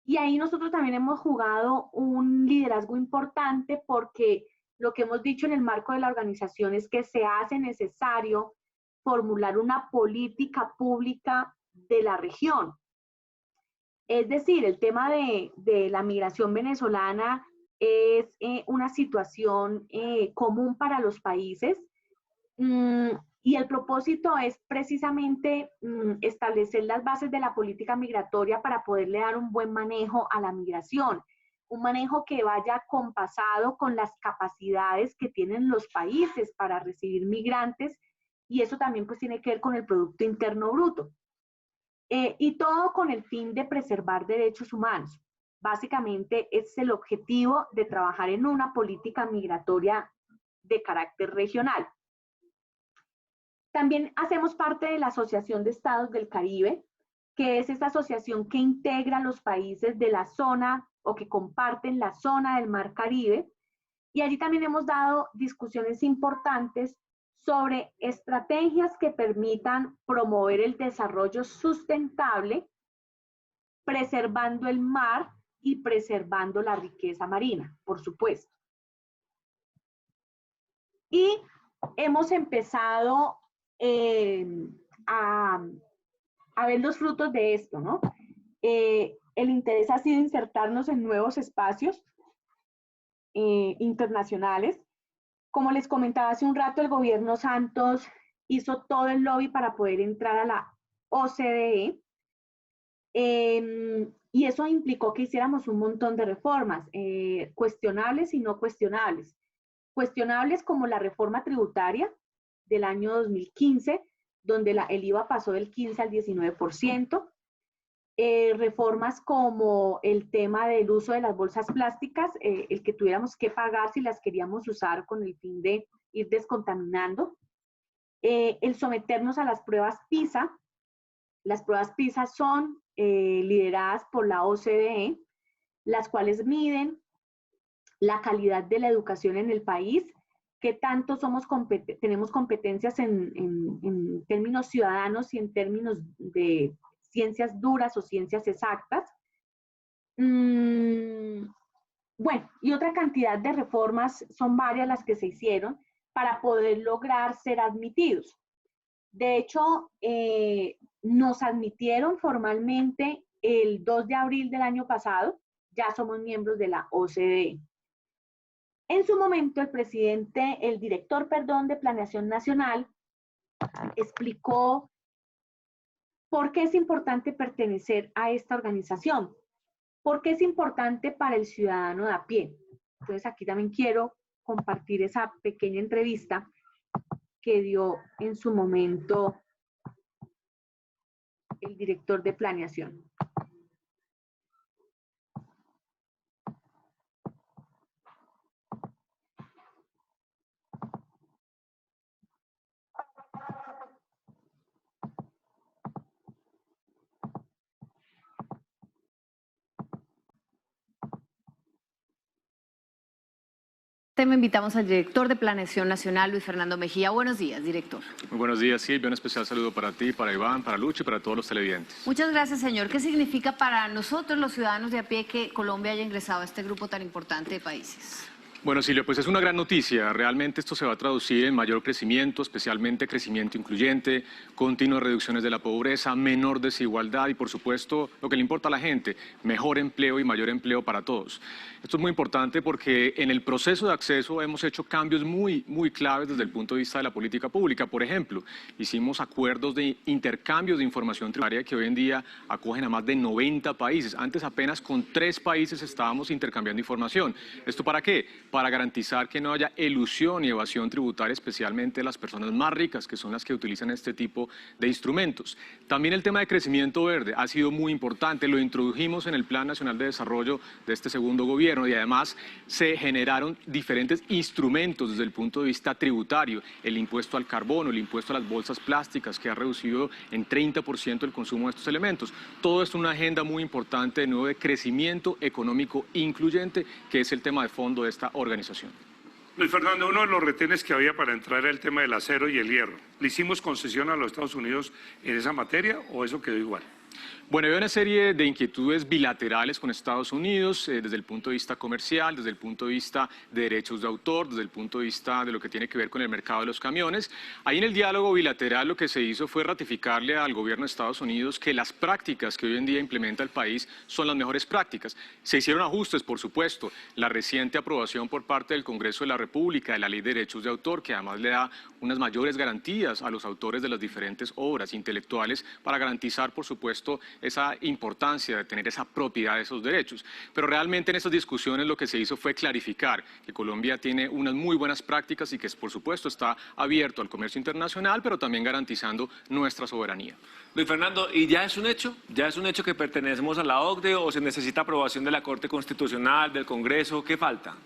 Y ahí nosotros también hemos jugado un liderazgo importante porque lo que hemos dicho en el marco de la organización es que se hace necesario formular una política pública de la región. Es decir, el tema de la migración venezolana es una situación común para los países y el propósito es precisamente establecer las bases de la política migratoria para poderle dar un buen manejo a la migración, un manejo que vaya compasado con las capacidades que tienen los países para recibir migrantes, y eso también pues tiene que ver con el Producto Interno Bruto. Y todo con el fin de preservar derechos humanos. Básicamente es el objetivo de trabajar en una política migratoria de carácter regional. También hacemos parte de la Asociación de Estados del Caribe, que es esta asociación que integra los países de la zona o que comparten la zona del Mar Caribe. Y allí también hemos dado discusiones importantes sobre estrategias que permitan promover el desarrollo sustentable, preservando el mar y preservando la riqueza marina, por supuesto. Y hemos empezado a ver los frutos de esto, ¿no? El interés ha sido insertarnos en nuevos espacios internacionales. Como les comentaba hace un rato, el gobierno Santos hizo todo el lobby para poder entrar a la OCDE, y eso implicó que hiciéramos un montón de reformas, cuestionables y no cuestionables. Cuestionables como la reforma tributaria del año 2015, donde el IVA pasó del 15 al 19%, reformas como el tema del uso de las bolsas plásticas, el que tuviéramos que pagar si las queríamos usar con el fin de ir descontaminando, el someternos a las pruebas PISA. Las pruebas PISA son lideradas por la OCDE, las cuales miden la calidad de la educación en el país, qué tanto tenemos competencias en términos ciudadanos y en términos de ciencias duras o ciencias exactas. Bueno, y otra cantidad de reformas, son varias las que se hicieron para poder lograr ser admitidos. De hecho, nos admitieron formalmente el 2 de abril del año pasado, ya somos miembros de la OCDE. En su momento, el director de Planeación Nacional explicó por qué es importante pertenecer a esta organización, por qué es importante para el ciudadano de a pie. Entonces, aquí también quiero compartir esa pequeña entrevista que dio en su momento el director de Planeación. Tema invitamos al director de Planeación Nacional, Luis Fernando Mejía. Buenos días, director. Muy buenos días, Silvia. Un especial saludo para ti, para Iván, para Lucho y para todos los televidentes. Muchas gracias, señor. ¿Qué significa para nosotros, los ciudadanos de a pie, que Colombia haya ingresado a este grupo tan importante de países? Bueno, Silvia, pues es una gran noticia. Realmente esto se va a traducir en mayor crecimiento, especialmente crecimiento incluyente, continuas reducciones de la pobreza, menor desigualdad y, por supuesto, lo que le importa a la gente, mejor empleo y mayor empleo para todos. Esto es muy importante porque en el proceso de acceso hemos hecho cambios muy claves desde el punto de vista de la política pública. Por ejemplo, hicimos acuerdos de intercambio de información tributaria que hoy en día acogen a más de 90 países. Antes apenas con 3 países estábamos intercambiando información. ¿Esto para qué? Para garantizar que no haya elusión y evasión tributaria, especialmente de las personas más ricas, que son las que utilizan este tipo de instrumentos. También el tema de crecimiento verde ha sido muy importante, lo introdujimos en el Plan Nacional de Desarrollo de este segundo gobierno y además se generaron diferentes instrumentos desde el punto de vista tributario, el impuesto al carbono, el impuesto a las bolsas plásticas, que ha reducido en 30% el consumo de estos elementos. Todo esto es una agenda muy importante de nuevo de crecimiento económico incluyente, que es el tema de fondo de esta organización. Luis Fernando, uno de los retenes que había para entrar era el tema del acero y el hierro. ¿Le hicimos concesión a los Estados Unidos en esa materia o eso quedó igual? Bueno, hay una serie de inquietudes bilaterales con Estados Unidos desde el punto de vista comercial, desde el punto de vista de derechos de autor, desde el punto de vista de lo que tiene que ver con el mercado de los camiones. Ahí en el diálogo bilateral lo que se hizo fue ratificarle al gobierno de Estados Unidos que las prácticas que hoy en día implementa el país son las mejores prácticas. Se hicieron ajustes, por supuesto, la reciente aprobación por parte del Congreso de la República de la Ley de Derechos de Autor, que además le da unas mayores garantías a los autores de las diferentes obras intelectuales para garantizar, por supuesto, esa importancia de tener esa propiedad de esos derechos. Pero realmente en esas discusiones lo que se hizo fue clarificar que Colombia tiene unas muy buenas prácticas y que, por supuesto, está abierto al comercio internacional, pero también garantizando nuestra soberanía. Luis Fernando, ¿y ya es un hecho? ¿Ya es un hecho que pertenecemos a la OCDE o se necesita aprobación de la Corte Constitucional, del Congreso? ¿Qué falta?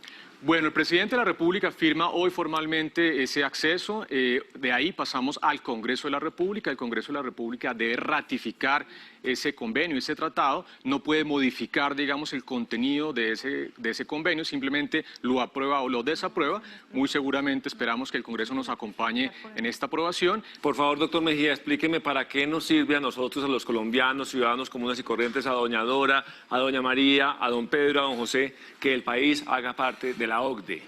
Bueno, el presidente de la República firma hoy formalmente ese acceso, de ahí pasamos al Congreso de la República. El Congreso de la República debe ratificar ese convenio, ese tratado, no puede modificar, digamos, el contenido de ese convenio, simplemente lo aprueba o lo desaprueba. Muy seguramente esperamos que el Congreso nos acompañe en esta aprobación. Por favor, doctor Mejía, explíqueme para qué nos sirve a nosotros, a los colombianos, ciudadanos comunes y corrientes, a doña Dora, a doña María, a don Pedro, a don José, que el país haga parte de la OCDE.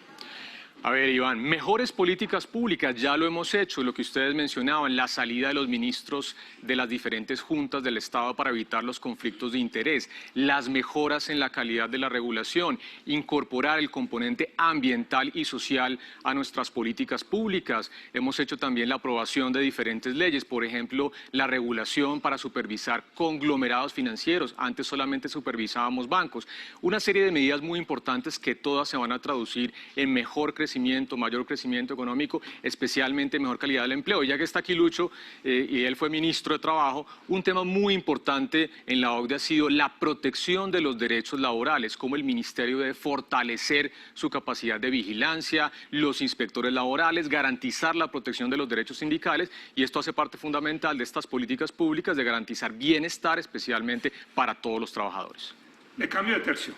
A ver, Iván, mejores políticas públicas, ya lo hemos hecho, lo que ustedes mencionaban, la salida de los ministros de las diferentes juntas del Estado para evitar los conflictos de interés, las mejoras en la calidad de la regulación, incorporar el componente ambiental y social a nuestras políticas públicas. Hemos hecho también la aprobación de diferentes leyes, por ejemplo, la regulación para supervisar conglomerados financieros, antes solamente supervisábamos bancos. Una serie de medidas muy importantes que todas se van a traducir en mejor crecimiento crecimiento, mayor crecimiento económico, especialmente mejor calidad del empleo. Ya que está aquí Lucho, y él fue ministro de Trabajo, un tema muy importante en la OCDE ha sido la protección de los derechos laborales, cómo el ministerio debe fortalecer su capacidad de vigilancia, los inspectores laborales, garantizar la protección de los derechos sindicales, y esto hace parte fundamental de estas políticas públicas de garantizar bienestar, especialmente para todos los trabajadores. Me cambio de tercio.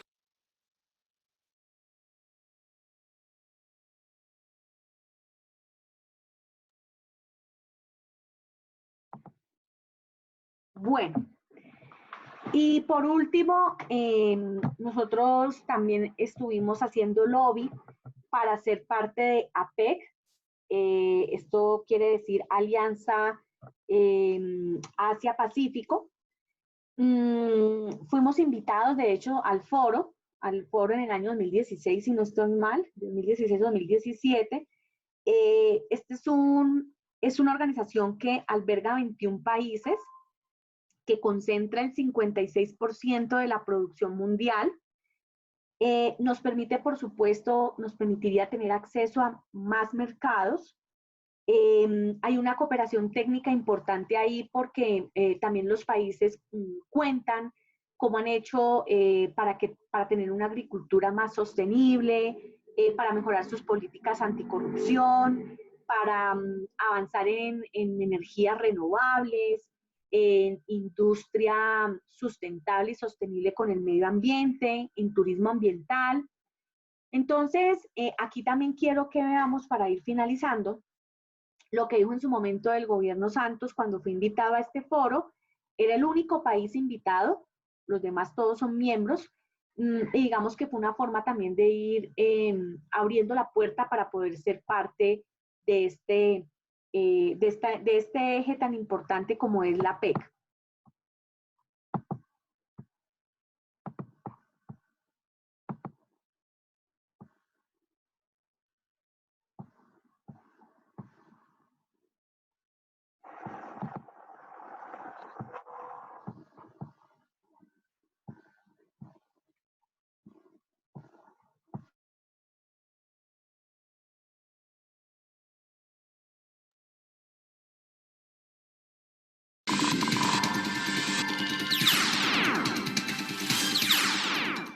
Bueno, y por último, nosotros también estuvimos haciendo lobby para ser parte de APEC. Esto quiere decir Alianza Asia-Pacífico. Fuimos invitados, de hecho, al foro en el año 2016, si no estoy mal, 2016-2017. Este es una organización que alberga 21 países, que concentra el 56% de la producción mundial. Nos permite, por supuesto, nos permitiría tener acceso a más mercados. Hay una cooperación técnica importante ahí porque también los países cuentan cómo han hecho para tener una agricultura más sostenible, para mejorar sus políticas anticorrupción, para avanzar en energías renovables, en industria sustentable y sostenible con el medio ambiente, en turismo ambiental. Entonces, aquí también quiero que veamos, para ir finalizando, lo que dijo en su momento el gobierno Santos cuando fue invitado a este foro. Era el único país invitado, los demás todos son miembros, y digamos que fue una forma también de ir abriendo la puerta para poder ser parte de este eje tan importante como es la APEC.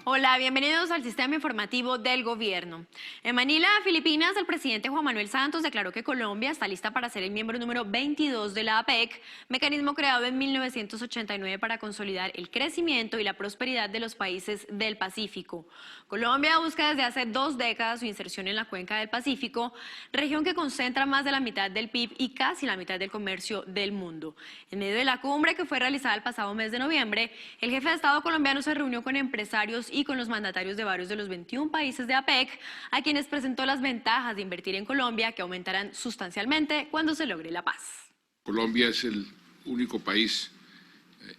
Hola, bienvenidos al sistema informativo del gobierno. En Manila, Filipinas, el presidente Juan Manuel Santos declaró que Colombia está lista para ser el miembro número 22 de la APEC, mecanismo creado en 1989 para consolidar el crecimiento y la prosperidad de los países del Pacífico. Colombia busca desde hace 2 décadas su inserción en la cuenca del Pacífico, región que concentra más de la mitad del PIB y casi la mitad del comercio del mundo. En medio de la cumbre que fue realizada el pasado mes de noviembre, el jefe de Estado colombiano se reunió con empresarios y con los mandatarios de varios de los 21 países de APEC, a quienes presentó las ventajas de invertir en Colombia, que aumentarán sustancialmente cuando se logre la paz. Colombia es el único país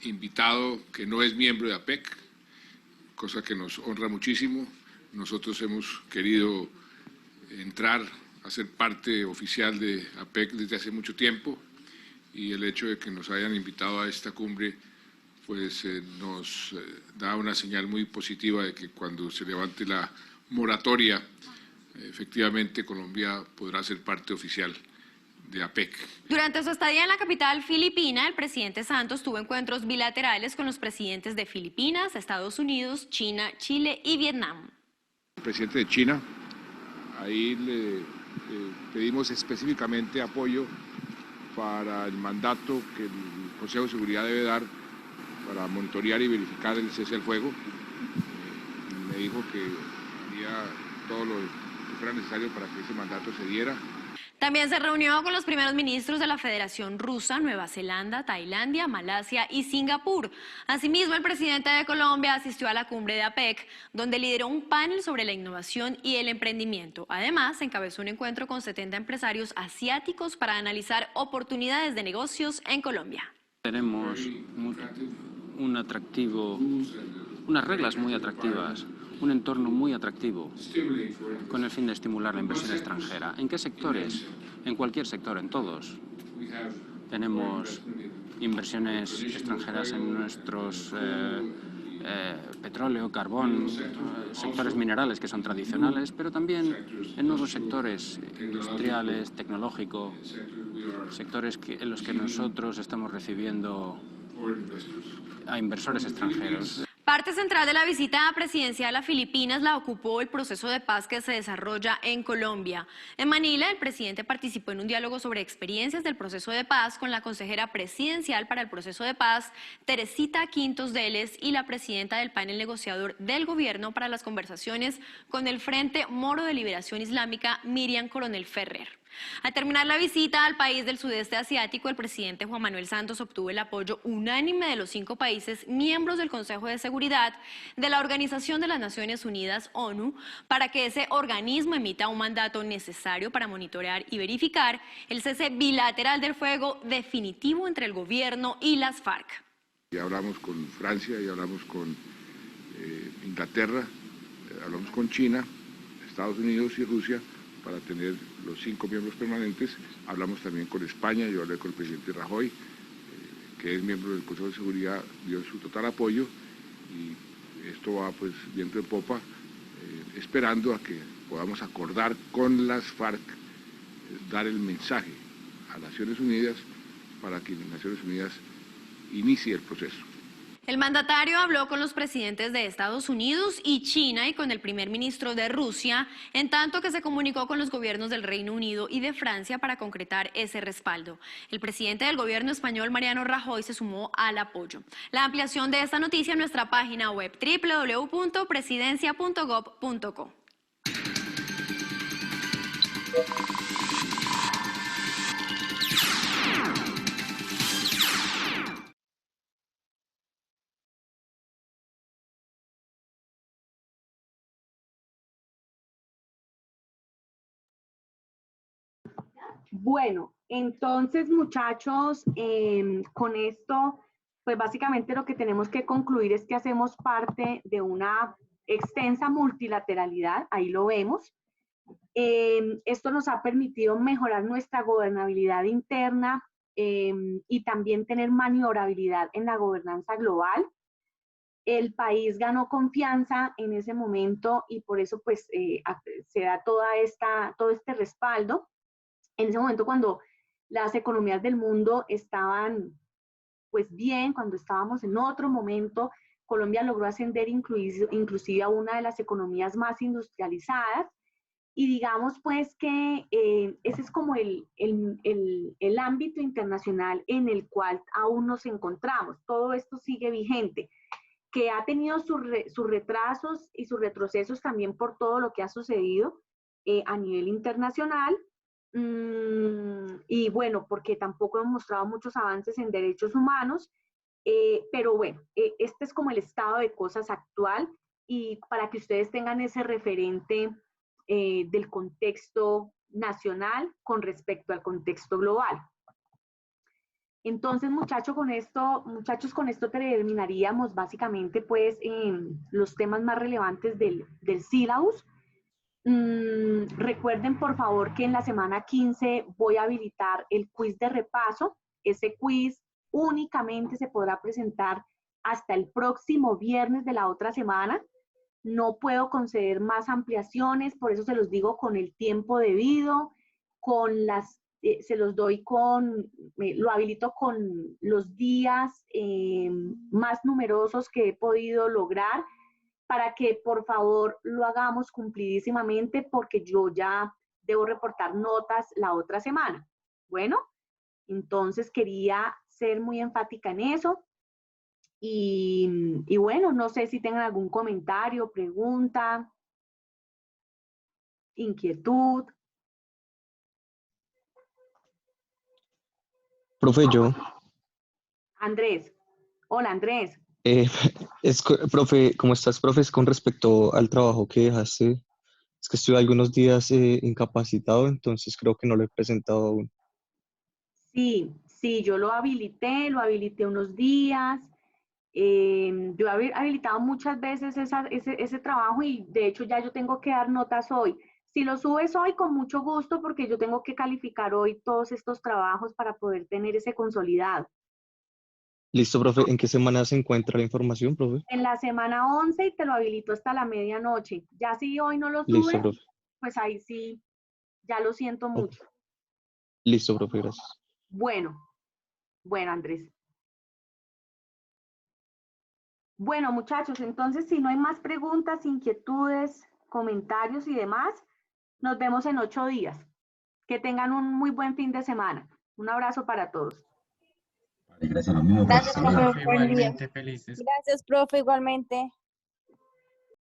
invitado que no es miembro de APEC, cosa que nos honra muchísimo. Nosotros hemos querido entrar a ser parte oficial de APEC desde hace mucho tiempo, y el hecho de que nos hayan invitado a esta cumbre pues nos da una señal muy positiva de que cuando se levante la moratoria, efectivamente Colombia podrá ser parte oficial de APEC. Durante su estadía en la capital filipina, el presidente Santos tuvo encuentros bilaterales con los presidentes de Filipinas, Estados Unidos, China, Chile y Vietnam. El presidente de China, ahí le pedimos específicamente apoyo para el mandato que el Consejo de Seguridad debe dar para monitorear y verificar el cese al fuego. Me dijo que haría todo lo que fuera necesario para que ese mandato se diera. También se reunió con los primeros ministros de la Federación Rusa, Nueva Zelanda, Tailandia, Malasia y Singapur. Asimismo, el presidente de Colombia asistió a la cumbre de APEC, donde lideró un panel sobre la innovación y el emprendimiento. Además, encabezó un encuentro con 70 empresarios asiáticos para analizar oportunidades de negocios en Colombia. Tenemos unas reglas muy atractivas, un entorno muy atractivo, con el fin de estimular la inversión extranjera. ¿En qué sectores? En cualquier sector, en todos. Tenemos inversiones extranjeras en nuestros petróleo, carbón, sectores minerales que son tradicionales, pero también en nuevos sectores industriales, tecnológicos, sectores en los que nosotros estamos recibiendo a inversores extranjeros. Parte central de la visita presidencial a Filipinas la ocupó el proceso de paz que se desarrolla en Colombia. En Manila, el presidente participó en un diálogo sobre experiencias del proceso de paz con la consejera presidencial para el proceso de paz, Teresita Quintos Deles, y la presidenta del panel negociador del gobierno para las conversaciones con el Frente Moro de Liberación Islámica, Miriam Coronel Ferrer. Al terminar la visita al país del sudeste asiático, el presidente Juan Manuel Santos obtuvo el apoyo unánime de los 5 países miembros del Consejo de Seguridad de la Organización de las Naciones Unidas, ONU, para que ese organismo emita un mandato necesario para monitorear y verificar el cese bilateral del fuego definitivo entre el gobierno y las FARC. Ya hablamos con Francia, ya hablamos con Inglaterra, hablamos con China, Estados Unidos y Rusia, para tener los 5 miembros permanentes. Hablamos también con España, yo hablé con el presidente Rajoy, que es miembro del Consejo de Seguridad, dio su total apoyo, y esto va pues viento en popa, esperando a que podamos acordar con las FARC, dar el mensaje a Naciones Unidas para que Naciones Unidas inicie el proceso. El mandatario habló con los presidentes de Estados Unidos y China y con el primer ministro de Rusia, en tanto que se comunicó con los gobiernos del Reino Unido y de Francia para concretar ese respaldo. El presidente del gobierno español, Mariano Rajoy, se sumó al apoyo. La ampliación de esta noticia en nuestra página web www.presidencia.gov.co. Bueno, entonces muchachos, con esto, pues básicamente lo que tenemos que concluir es que hacemos parte de una extensa multilateralidad, ahí lo vemos. Esto nos ha permitido mejorar nuestra gobernabilidad interna y también tener maniobrabilidad en la gobernanza global. El país ganó confianza en ese momento y por eso pues se da todo este respaldo. En ese momento cuando las economías del mundo estaban pues bien, cuando estábamos en otro momento, Colombia logró ascender inclusive a una de las economías más industrializadas y digamos pues que ese es como el ámbito internacional en el cual aún nos encontramos. Todo esto sigue vigente, que ha tenido sus retrasos y sus retrocesos también por todo lo que ha sucedido a nivel internacional. Y bueno, porque tampoco hemos mostrado muchos avances en derechos humanos, pero bueno, este es como el estado de cosas actual y para que ustedes tengan ese referente del contexto nacional con respecto al contexto global. Entonces, muchachos, con esto terminaríamos básicamente pues los temas más relevantes del sílabus. Recuerden por favor que en la semana 15 voy a habilitar el quiz de repaso. Ese quiz únicamente se podrá presentar hasta el próximo viernes de la otra semana. No puedo conceder más ampliaciones, por eso se los digo con el tiempo debido, se los doy lo habilito con los días más numerosos que he podido lograr, para que por favor lo hagamos cumplidísimamente porque yo ya debo reportar notas la otra semana. Bueno, entonces quería ser muy enfática en eso y bueno, no sé si tengan algún comentario, pregunta, inquietud. Profe, yo. Andrés. Hola, Andrés. Profe, ¿cómo estás, profe? Es con respecto al trabajo que dejaste. Es que estuve algunos días incapacitado, entonces creo que no lo he presentado aún. Sí, yo lo habilité unos días. Yo he habilitado muchas veces ese trabajo y de hecho ya yo tengo que dar notas hoy. Si lo subes hoy, con mucho gusto, porque yo tengo que calificar hoy todos estos trabajos para poder tener ese consolidado. Listo, profe. ¿En qué semana se encuentra la información, profe? En la semana 11 y te lo habilito hasta la medianoche. Ya si hoy no lo Listo, subes, profe. pues ahí sí, ya lo siento mucho. Listo, profe, gracias. Bueno, Andrés. Bueno, muchachos, entonces si no hay más preguntas, inquietudes, comentarios y demás, nos vemos en 8 días. Que tengan un muy buen fin de semana. Un abrazo para todos. Gracias, profe. Buen día. Gracias, profe, igualmente.